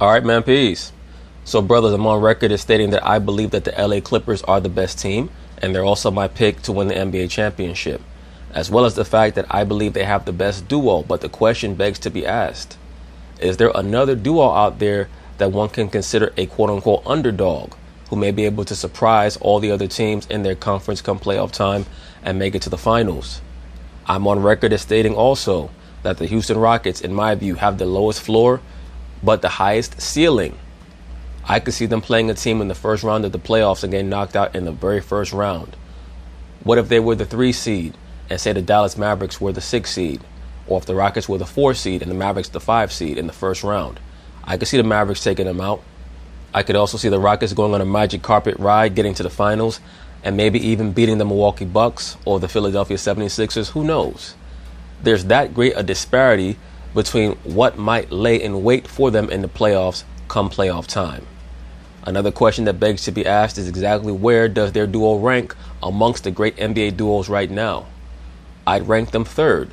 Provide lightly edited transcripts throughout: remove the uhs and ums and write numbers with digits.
All right, man, peace. So, brothers, I'm on record as stating that I believe that the LA Clippers are the best team, and they're also my pick to win the NBA championship, as well as the fact that I believe they have the best duo. But the question begs to be asked, is there another duo out there that one can consider a quote-unquote underdog who may be able to surprise all the other teams in their conference come playoff time and make it to the finals? I'm on record as stating also that the Houston Rockets, in my view, have the lowest floor but the highest ceiling. I could see them playing a team in the first round of the playoffs and getting knocked out in the very first round. What if they were the 3 seed and say the Dallas Mavericks were the 6 seed? Or if the Rockets were the 4 seed and the Mavericks the 5 seed in the first round? I could see the Mavericks taking them out. I could also see the Rockets going on a magic carpet ride, getting to the finals, and maybe even beating the Milwaukee Bucks or the Philadelphia 76ers. Who knows? There's that great a disparity between what might lay in wait for them in the playoffs come playoff time. Another question that begs to be asked is exactly where does their duo rank amongst the great NBA duos right now? I'd rank them third,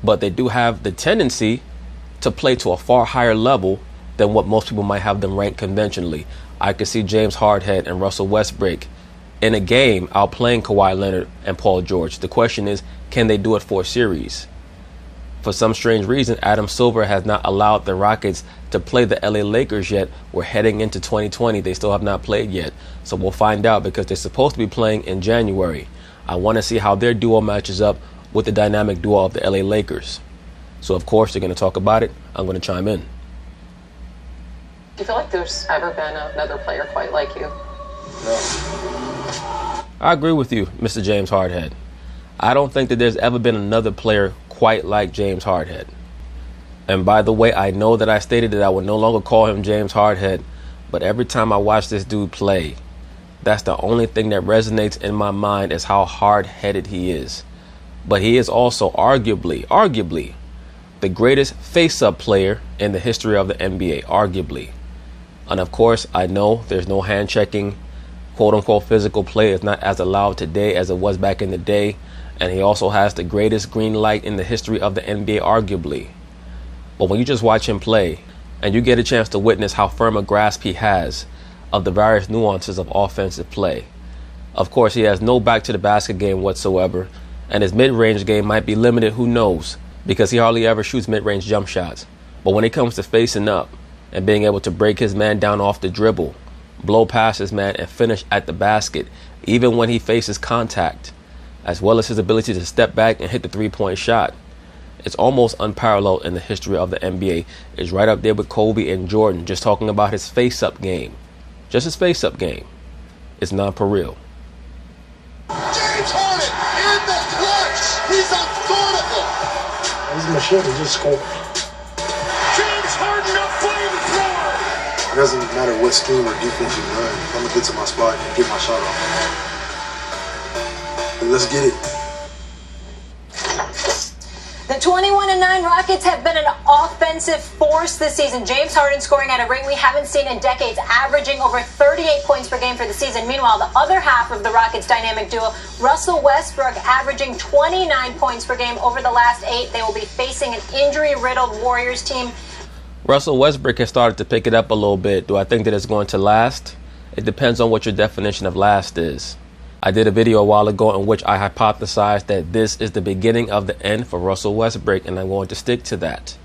but they do have the tendency to play to a far higher level than what most people might have them ranked conventionally. I could see James Harden and Russell Westbrook in a game outplaying Kawhi Leonard and Paul George. The question is, can they do it for a series? For some strange reason, Adam Silver has not allowed the Rockets to play the LA Lakers yet. We're heading into 2020. They still have not played yet. So we'll find out because they're supposed to be playing in January. I want to see how their duo matches up with the dynamic duo of the LA Lakers. So, of course, they're going to talk about it. I'm going to chime in. Do you feel like there's ever been another player quite like you? No. I agree with you, Mr. James Harden. I don't think that there's ever been another player quite like James Harden. And by the way, I know that I stated that I would no longer call him James Harden, but every time I watch this dude play, that's the only thing that resonates in my mind is how hard-headed he is. But he is also arguably, the greatest face-up player in the history of the NBA, arguably. And of course, I know there's no hand-checking, quote-unquote physical play is not as allowed today as it was back in the day. And he also has the greatest green light in the history of the NBA, arguably. But when you just watch him play and you get a chance to witness how firm a grasp he has of the various nuances of offensive play. Of course, he has no back to the basket game whatsoever. And his mid-range game might be limited, who knows, because he hardly ever shoots mid-range jump shots. But when it comes to facing up and being able to break his man down off the dribble, blow past his man and finish at the basket, even when he faces contact, as well as his ability to step back and hit the three-point shot, it's almost unparalleled in the history of the NBA. It's right up there with Kobe and Jordan, just talking about his face-up game. Just his face-up game. It's not for real. James Harden in the clutch. He's unguardable. He's a machine. He just scored. James Harden, a flamethrower. It doesn't matter what scheme or defense you run. I'm going to get to my spot and get my shot off. Let's get it. The 21-9 Rockets have been an offensive force this season. James Harden scoring at a rate we haven't seen in decades, averaging over 38 points per game for the season. Meanwhile, the other half of the Rockets' dynamic duo, Russell Westbrook, averaging 29 points per game over the last 8. They will be facing an injury-riddled Warriors team. Russell Westbrook has started to pick it up a little bit. Do I think that it's going to last? It depends on what your definition of last is. I did a video a while ago in which I hypothesized that this is the beginning of the end for Russell Westbrook, and I'm going to stick to that.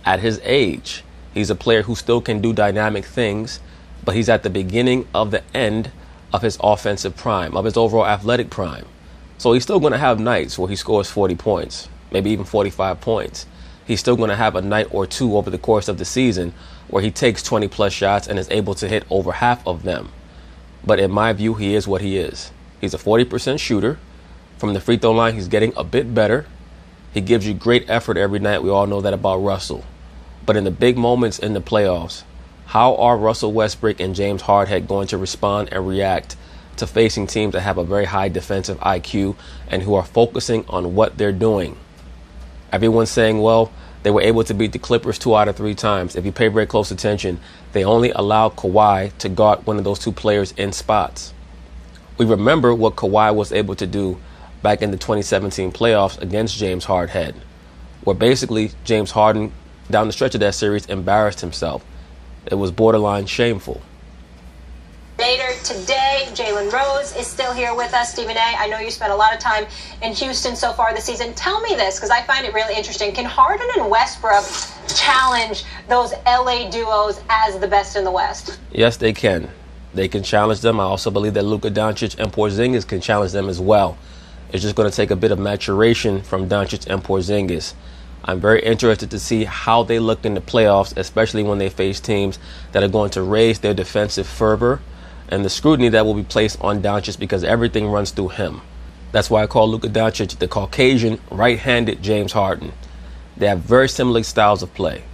At his age, he's a player who still can do dynamic things, but he's at the beginning of the end of his offensive prime, of his overall athletic prime. So he's still going to have nights where he scores 40 points, maybe even 45 points. He's still going to have a night or two over the course of the season where he takes 20-plus shots and is able to hit over half of them. But in my view, he is what he is. He's a 40% shooter. From the free throw line, he's getting a bit better. He gives you great effort every night. We all know that about Russell. But in the big moments in the playoffs, how are Russell Westbrook and James Harden going to respond and react to facing teams that have a very high defensive IQ and who are focusing on what they're doing? Everyone's saying, well, they were able to beat the Clippers 2 out of 3 times. If you pay very close attention, they only allowed Kawhi to guard one of those 2 players in spots. We remember what Kawhi was able to do back in the 2017 playoffs against James Harden, where basically James Harden, down the stretch of that series, embarrassed himself. It was borderline shameful. Later today, Jalen Rose is still here with us. Stephen A., I know you spent a lot of time in Houston so far this season. Tell me this, because I find it really interesting. Can Harden and Westbrook challenge those LA duos as the best in the West? Yes, they can. They can challenge them. I also believe that Luka Doncic and Porzingis can challenge them as well. It's just going to take a bit of maturation from Doncic and Porzingis. I'm very interested to see how they look in the playoffs, especially when they face teams that are going to raise their defensive fervor and the scrutiny that will be placed on Doncic because everything runs through him. That's why I call Luka Doncic the Caucasian right-handed James Harden. They have very similar styles of play.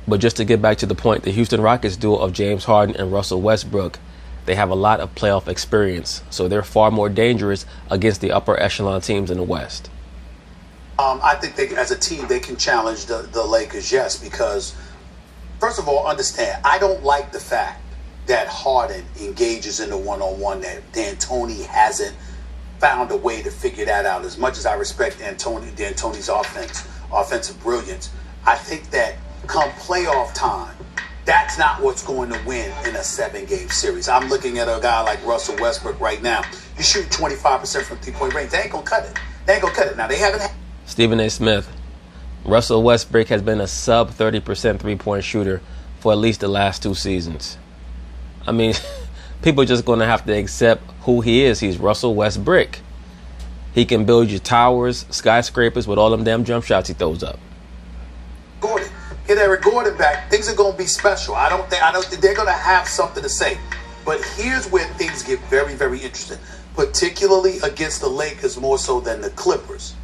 But just to get back to the point, the Houston Rockets duo of James Harden and Russell Westbrook, they have a lot of playoff experience, so they're far more dangerous against the upper echelon teams in the West. I think they, as a team, they can challenge the Lakers, yes, because, first of all, understand, I don't like the fact that Harden engages in the one-on-one, that D'Antoni hasn't found a way to figure that out. As much as I respect D'Antoni's offensive brilliance, I think that come playoff time, that's not what's going to win in a 7-game series. I'm looking at a guy like Russell Westbrook right now. You shoot 25% from three-point range. They ain't going to cut it. They ain't going to cut it. Now, they haven't. Stephen A. Smith, Russell Westbrook has been a sub 30% three-point shooter for at least the last 2 seasons. I mean, people are just going to have to accept who he is. He's Russell Westbrook. He can build you towers, skyscrapers with all them damn jump shots he throws up. Gordon, get Eric Gordon back. Things are going to be special. I don't think they're going to have something to say. But here's where things get very, very interesting, particularly against the Lakers more so than the Clippers.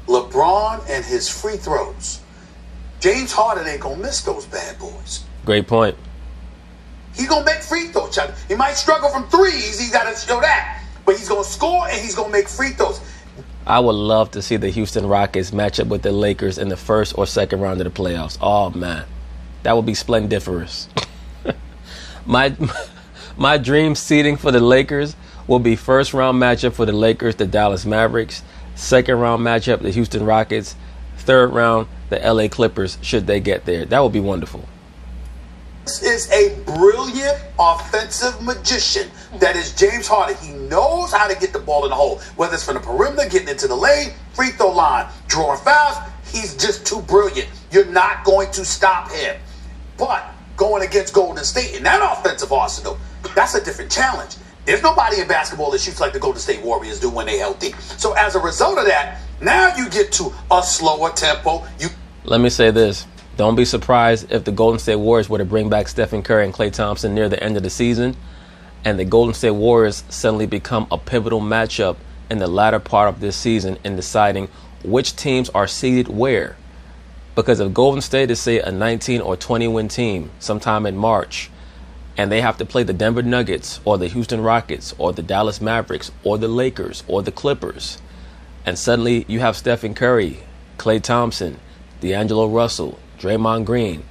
LeBron and his free throws. James Harden ain't going to miss those bad boys. Great point. He's going to make free throws. He might struggle from threes. He's got to show that. But he's going to score and he's going to make free throws. I would love to see the Houston Rockets match up with the Lakers in the first or second round of the playoffs. Oh, man. That would be splendiferous. My dream seeding for the Lakers will be first round matchup for the Lakers, the Dallas Mavericks. Second round matchup, the Houston Rockets. Third round, the LA Clippers, should they get there. That would be wonderful. This is a brilliant offensive magician that is James Harden. He knows how to get the ball in the hole, whether it's from the perimeter, getting into the lane, free throw line, drawing fouls. He's just too brilliant. You're not going to stop him. But going against Golden State in that offensive arsenal, that's a different challenge. There's nobody in basketball that shoots like the Golden State Warriors do when they're healthy. So as a result of that, now you get to a slower tempo. Let me say this. Don't be surprised if the Golden State Warriors were to bring back Stephen Curry and Klay Thompson near the end of the season, and the Golden State Warriors suddenly become a pivotal matchup in the latter part of this season in deciding which teams are seeded where. Because if Golden State is, say, a 19 or 20 win team sometime in March, and they have to play the Denver Nuggets or the Houston Rockets or the Dallas Mavericks or the Lakers or the Clippers, and suddenly you have Stephen Curry, Klay Thompson, D'Angelo Russell, Draymond Green,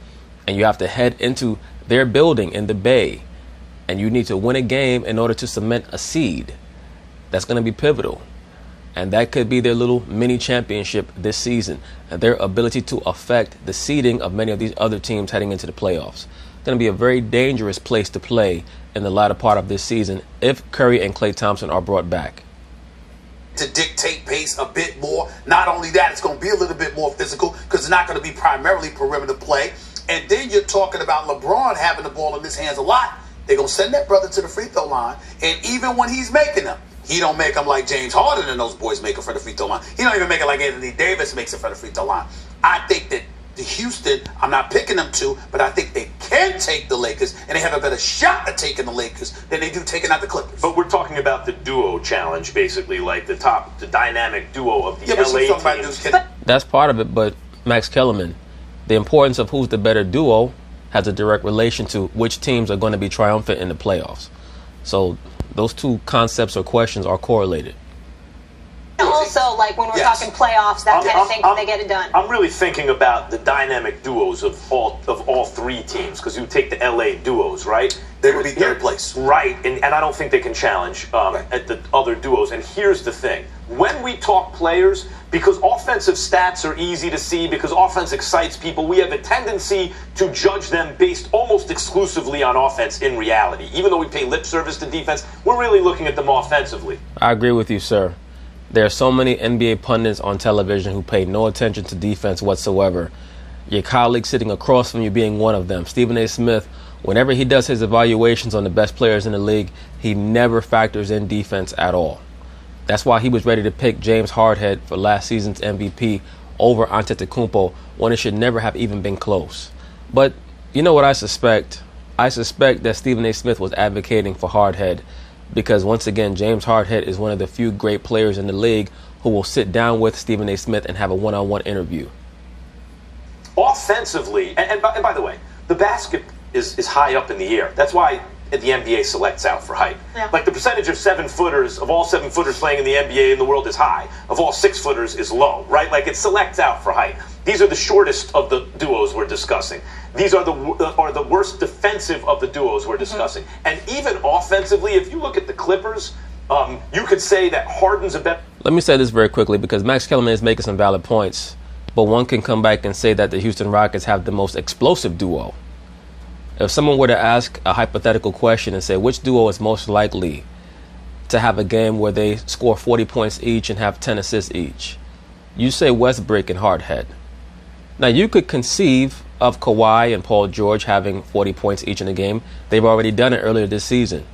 and you have to head into their building in the Bay, and you need to win a game in order to cement a seed. That's going to be pivotal. And that could be their little mini championship this season, and their ability to affect the seeding of many of these other teams heading into the playoffs. It's going to be a very dangerous place to play in the latter part of this season if Curry and Klay Thompson are brought back. To dictate pace a bit more. Not only that, it's going to be a little bit more physical because it's not going to be primarily perimeter play. And then you're talking about LeBron having the ball in his hands a lot. They're going to send that brother to the free throw line. And even when he's making them, he don't make them like James Harden and those boys make it for the free throw line. He don't even make it like Anthony Davis makes it for the free throw line. I think that the Houston, I'm not picking them to, but I think they can take the Lakers, and they have a better shot at taking the Lakers than they do taking out the Clippers. But we're talking about the duo challenge, basically, like the dynamic duo of the LA teams. That's part of it, but Max Kellerman, the importance of who's the better duo has a direct relation to which teams are going to be triumphant in the playoffs. So those two concepts or questions are correlated. also like when we're talking playoffs, that kind of thing, they get it done. I'm really thinking about the dynamic duos of all three teams, because you take the LA duos, right? They would be third place. Right, and I don't think they can challenge at the other duos. And here's the thing. When we talk players, because offensive stats are easy to see, because offense excites people, we have a tendency to judge them based almost exclusively on offense in reality. Even though we pay lip service to defense, we're really looking at them offensively. I agree with you, sir. There are so many NBA pundits on television who pay no attention to defense whatsoever. Your colleague sitting across from you being one of them, Stephen A. Smith, whenever he does his evaluations on the best players in the league, he never factors in defense at all. That's why he was ready to pick James Harden for last season's MVP over Antetokounmpo when it should never have even been close. But you know what I suspect? I suspect that Stephen A. Smith was advocating for Harden because, once again, James Harden is one of the few great players in the league who will sit down with Stephen A. Smith and have a one-on-one interview. Offensively, and by the way, the basket is high up in the air. That's why the NBA selects out for height. Yeah. Like the percentage of 7-footers, of all 7-footers playing in the NBA in the world is high. Of all 6-footers is low, right? Like it selects out for height. These are the shortest of the duos we're discussing. These are the worst defensive of the duos we're discussing. And even offensively, if you look at the Clippers, you could say that Harden's a better... Let me say this very quickly because Max Kellerman is making some valid points. But one can come back and say that the Houston Rockets have the most explosive duo. If someone were to ask a hypothetical question and say which duo is most likely to have a game where they score 40 points each and have 10 assists each, you say Westbrook and Harden. Now, you could conceive of Kawhi and Paul George having 40 points each in a game. They've already done it earlier this season.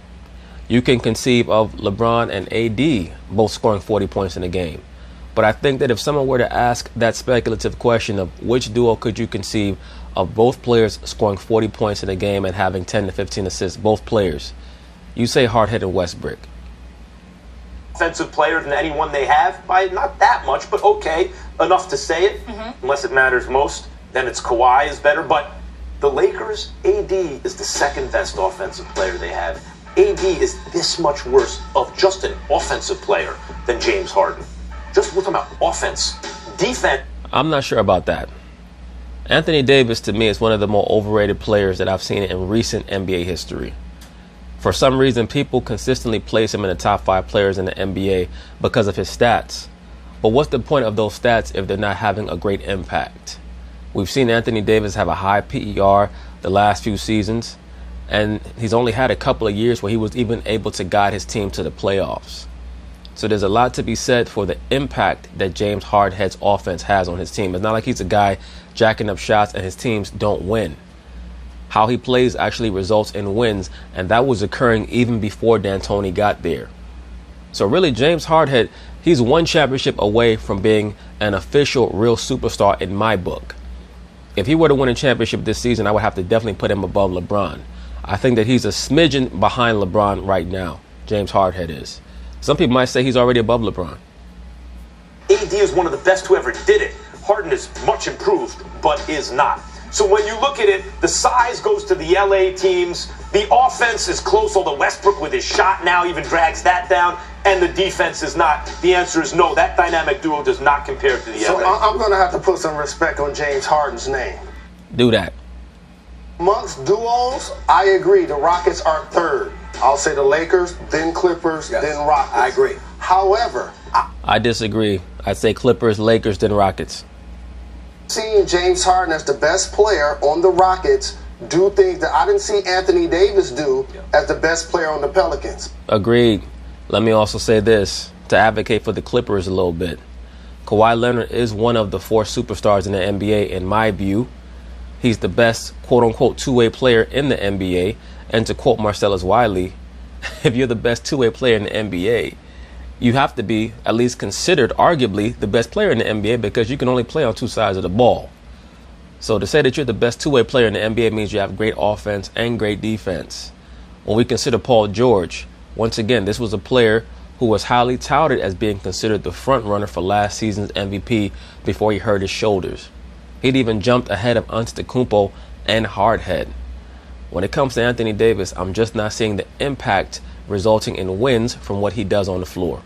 You can conceive of LeBron and AD both scoring 40 points in a game. But I think that if someone were to ask that speculative question of which duo could you conceive of both players scoring 40 points in a game and having 10 to 15 assists, both players, you say Harden and Westbrook. Offensive player than anyone they have by not that much, but okay, enough to say it, unless it matters most. Then it's Kawhi is better. But the Lakers, AD is the second best offensive player they have. AD is this much worse of just an offensive player than James Harden. Just we're talking about offense. Defense. I'm not sure about that. Anthony Davis, to me, is one of the more overrated players that I've seen in recent NBA history. For some reason, people consistently place him in the top 5 players in the NBA because of his stats. But what's the point of those stats if they're not having a great impact? We've seen Anthony Davis have a high PER the last few seasons, and he's only had a couple of years where he was even able to guide his team to the playoffs. So there's a lot to be said for the impact that James Harden's offense has on his team. It's not like he's a guy jacking up shots and his teams don't win. How he plays actually results in wins, and that was occurring even before D'Antoni got there. So really, James Harden, he's one championship away from being an official real superstar in my book. If he were to win a championship this season, I would have to definitely put him above LeBron. I think that he's a smidgen behind LeBron right now, James Harden is. Some people might say he's already above LeBron. AD is one of the best who ever did it. Harden is much improved, but is not. So when you look at it, the size goes to the LA teams. The offense is close, although Westbrook with his shot now even drags that down. And the defense is not. The answer is no. That dynamic duo does not compare to the LA. So I'm going to have to put some respect on James Harden's name. Do that. Amongst duos, I agree. The Rockets are third. I'll say the Lakers, then Clippers, then Rockets. I agree. However, I disagree. I'd say Clippers, Lakers, then Rockets. Seeing James Harden as the best player on the Rockets do things that I didn't see Anthony Davis do as the best player on the Pelicans. Agreed. Let me also say this, to advocate for the Clippers a little bit. Kawhi Leonard is one of the 4 superstars in the NBA, in my view. He's the best, quote-unquote, two-way player in the NBA. And to quote Marcellus Wiley, if you're the best two-way player in the NBA, you have to be at least considered arguably the best player in the NBA because you can only play on 2 sides of the ball. So to say that you're the best two-way player in the NBA means you have great offense and great defense. When we consider Paul George, once again, this was a player who was highly touted as being considered the front runner for last season's MVP before he hurt his shoulders. He'd even jumped ahead of Antetokounmpo and Harden. When it comes to Anthony Davis, I'm just not seeing the impact resulting in wins from what he does on the floor.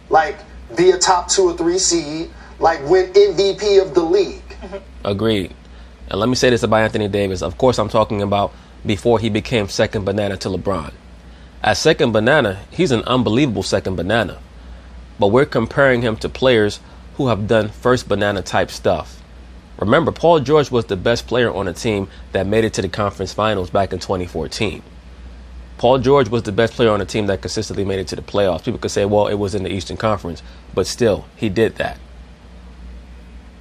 Like, be a top 2 or 3 seed, like win MVP of the league. Agreed. And let me say this about Anthony Davis. Of course, I'm talking about before he became second banana to LeBron. As second banana, he's an unbelievable second banana. But we're comparing him to players who have done first banana type stuff. Remember, Paul George was the best player on a team that made it to the conference finals back in 2014. Paul George was the best player on a team that consistently made it to the playoffs. People could say, well, it was in the Eastern Conference, but still, he did that.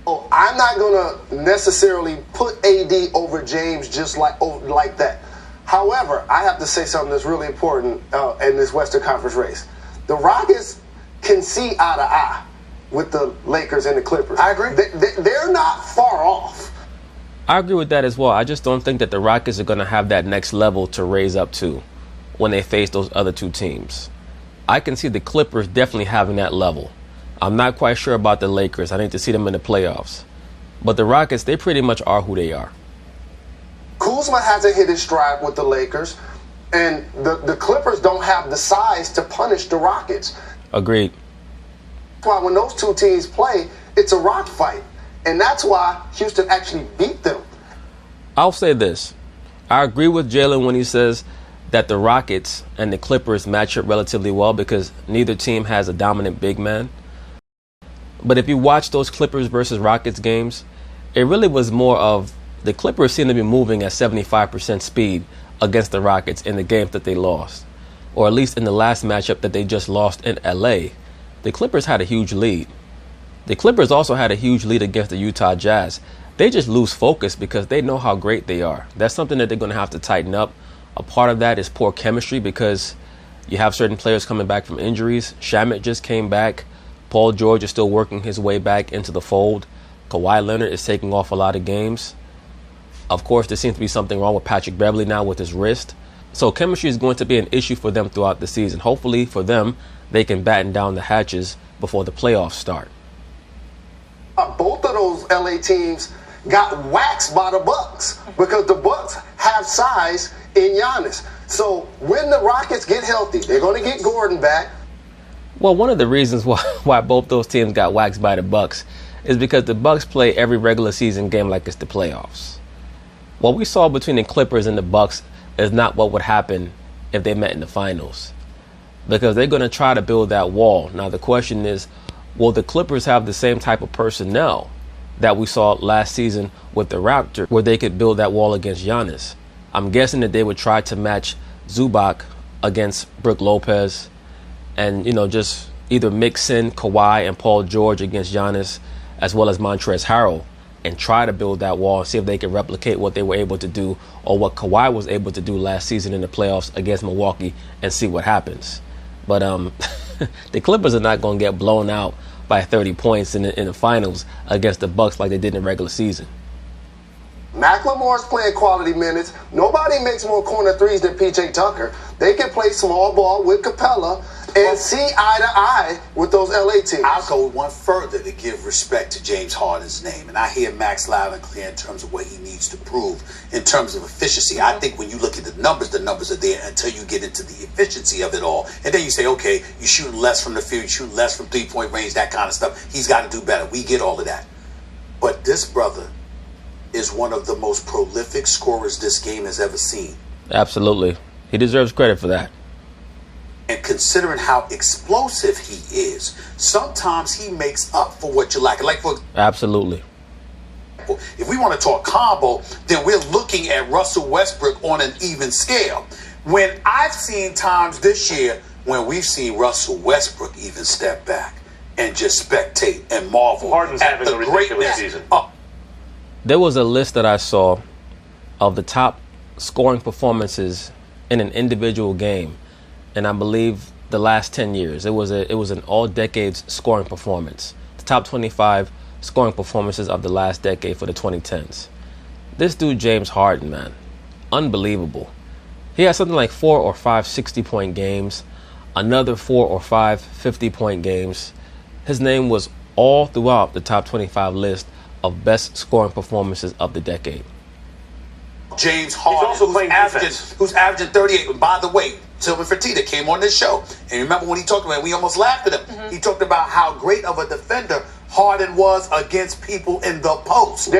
Oh, I'm not going to necessarily put AD over James just like that. However, I have to say something that's really important in this Western Conference race. The Rockets can see eye to eye with the Lakers and the Clippers. I agree. They're not far off. I agree with that as well. I just don't think that the Rockets are going to have that next level to raise up to when they face those other two teams. I can see the Clippers definitely having that level. I'm not quite sure about the Lakers. I need to see them in the playoffs. But the Rockets, they pretty much are who they are. Kuzma hasn't hit his stride with the Lakers, and the Clippers don't have the size to punish the Rockets. Agreed. That's why when those two teams play, it's a rock fight. And that's why Houston actually beat them. I'll say this. I agree with Jalen when he says that the Rockets and the Clippers match up relatively well because neither team has a dominant big man. But if you watch those Clippers versus Rockets games, it really was more of the Clippers seem to be moving at 75% speed against the Rockets in the games that they lost. Or at least in the last matchup that they just lost in LA. The Clippers had a huge lead. The Clippers also had a huge lead against the Utah Jazz. They just lose focus because they know how great they are. That's something that they're going to have to tighten up. A part of that is poor chemistry because you have certain players coming back from injuries. Shamet just came back. Paul George is still working his way back into the fold. Kawhi Leonard is taking off a lot of games. Of course, there seems to be something wrong with Patrick Beverley now with his wrist. So chemistry is going to be an issue for them throughout the season. Hopefully for them, they can batten down the hatches before the playoffs start. Both of those LA teams got waxed by the Bucks because the Bucks have size in Giannis. So when the Rockets get healthy, they're going to get Gordon back. Well, one of the reasons why both those teams got waxed by the Bucks is because the Bucks play every regular season game like it's the playoffs. What we saw between the Clippers and the Bucks is not what would happen if they met in the finals. Because they're going to try to build that wall. Now the question is, will the Clippers have the same type of personnel that we saw last season with the Raptors, where they could build that wall against Giannis? I'm guessing that they would try to match Zubac against Brook Lopez and, just either mix in Kawhi and Paul George against Giannis as well as Montrezl Harrell and try to build that wall and see if they can replicate what they were able to do or what Kawhi was able to do last season in the playoffs against Milwaukee and see what happens. But the Clippers are not going to get blown out by 30 points in the finals against the Bucks like they did in the regular season. McLemore's playing quality minutes. Nobody makes more corner threes than PJ Tucker. They can play small ball with Capella and see eye to eye with those LA teams. I'll go one further to give respect to James Harden's name. And I hear Max loud and clear in terms of what he needs to prove in terms of efficiency. I think when you look at the numbers are there until you get into the efficiency of it all. And then you say, okay, you shoot less from the field, you shoot less from three-point range, that kind of stuff. He's got to do better. We get all of that. But this brother is one of the most prolific scorers this game has ever seen. Absolutely. He deserves credit for that. And considering how explosive he is, sometimes he makes up for what you lack. Absolutely. If we want to talk combo, then we're looking at Russell Westbrook on an even scale. When I've seen times this year when we've seen Russell Westbrook even step back and just spectate and marvel Harden's at having the a ridiculous greatness. season. There was a list that I saw of the top scoring performances in an individual game, and I believe the last 10 years. It was an all-decades scoring performance. The top 25 scoring performances of the last decade for the 2010s. This dude, James Harden, man, unbelievable. He had something like 4 or 5 60-point games, another 4 or 5 50-point games. His name was all throughout the top 25 list of best scoring performances of the decade. James Harden, He's also playing who's averaging 38. And by the way, Tillman Fertitta came on this show. And remember when he talked about it, we almost laughed at him. He talked about how great of a defender Harden was against people in the post.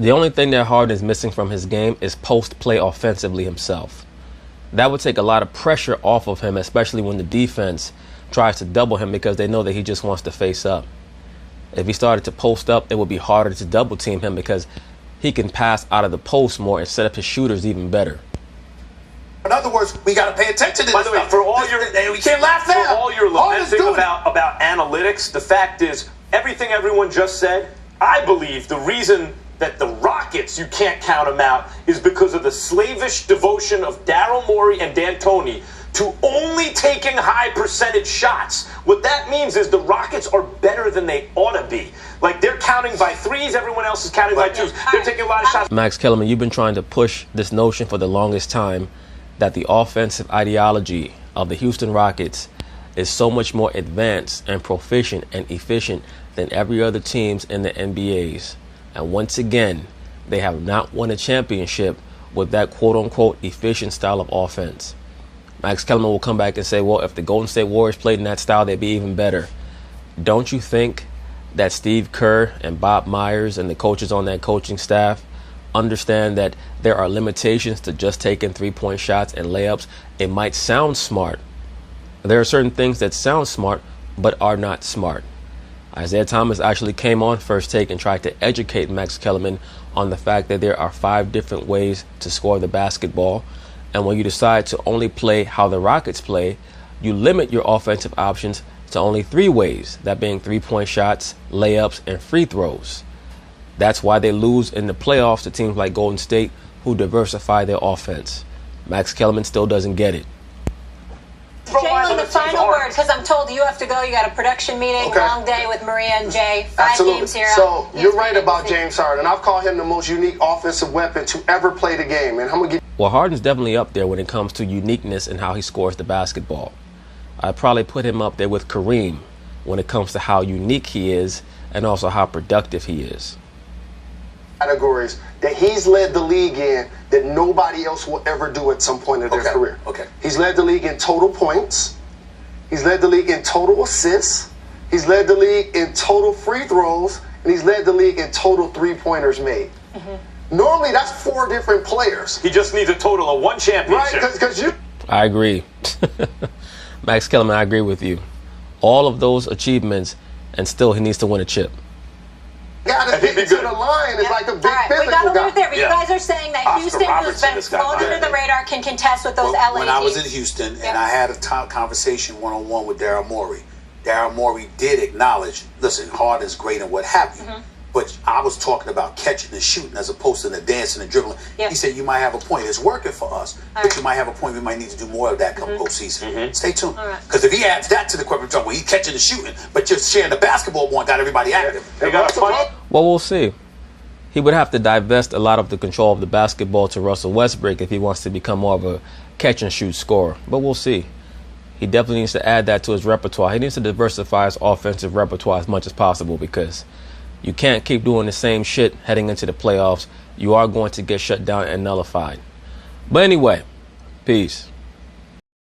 The only thing that Harden is missing from his game is post-play offensively himself. That would take a lot of pressure off of him, especially when the defense tries to double him because they know that he just wants to face up. If he started to post up, it would be harder to double team him because he can pass out of the post more and set up his shooters even better. In other words, we got to pay attention to this. By the way, for all we can't laugh now. For all your lamenting about analytics, the fact is, everything everyone just said, I believe the reason that the Rockets, you can't count them out, is because of the slavish devotion of Daryl Morey and D'Antoni to only taking high percentage shots. What that means is the Rockets are better than they ought to be. Like, they're counting by threes, everyone else is counting by twos. They're taking a lot of shots. Max Kellerman, you've been trying to push this notion for the longest time that the offensive ideology of the Houston Rockets is so much more advanced and proficient and efficient than every other teams in the NBA's. And once again, they have not won a championship with that quote-unquote efficient style of offense. Max Kellerman will come back and say, well, if the Golden State Warriors played in that style, they'd be even better. Don't you think that Steve Kerr and Bob Myers and the coaches on that coaching staff understand that there are limitations to just taking three-point shots and layups? It might sound smart. There are certain things that sound smart but are not smart. Isaiah Thomas actually came on First Take and tried to educate Max Kellerman on the fact that there are 5 different ways to score the basketball. And when you decide to only play how the Rockets play, you limit your offensive options to only 3 ways, that being three-point shots, layups, and free throws. That's why they lose in the playoffs to teams like Golden State, who diversify their offense. Max Kellerman still doesn't get it. Jalen, the final word, because I'm told you have to go. You got a production meeting, long day with Maria and Jay. 5 games here. So you're right about James Harden. I've called him the most unique offensive weapon to ever play the game. And I'm gonna give. Well, Harden's definitely up there when it comes to uniqueness and how he scores the basketball. I'd probably put him up there with Kareem when it comes to how unique he is and also how productive he is. Categories that he's led the league in that nobody else will ever do at some point in their career. He's led the league in total points. He's led the league in total assists. He's led the league in total free throws. And he's led the league in total three-pointers made. Normally, that's 4 different players. He just needs a total of 1 championship. Right, because you... I agree. Max Kellerman, I agree with you. All of those achievements, and still he needs to win a chip. Gotta get to the line. It's like a big physical we gotta guy. leave it there. But you guys are saying that Houston, who's been flown under the radar, can contest with those LA When I was in teams. Houston and I had a conversation one-on-one with Daryl Morey, Daryl Morey did acknowledge, listen, Harden's great and what have you. But I was talking about catching and shooting as opposed to the dancing and dribbling. He said, you might have a point. It's working for us. But you might have a point. We might need to do more of that come postseason. Stay tuned. Because if he adds that to the equipment trouble, he's catching and shooting, but just sharing the basketball one got everybody active. They got a punch. Well, we'll see. He would have to divest a lot of the control of the basketball to Russell Westbrook if he wants to become more of a catch-and-shoot scorer. But we'll see. He definitely needs to add that to his repertoire. He needs to diversify his offensive repertoire as much as possible because you can't keep doing the same shit heading into the playoffs. You are going to get shut down and nullified. But anyway, peace.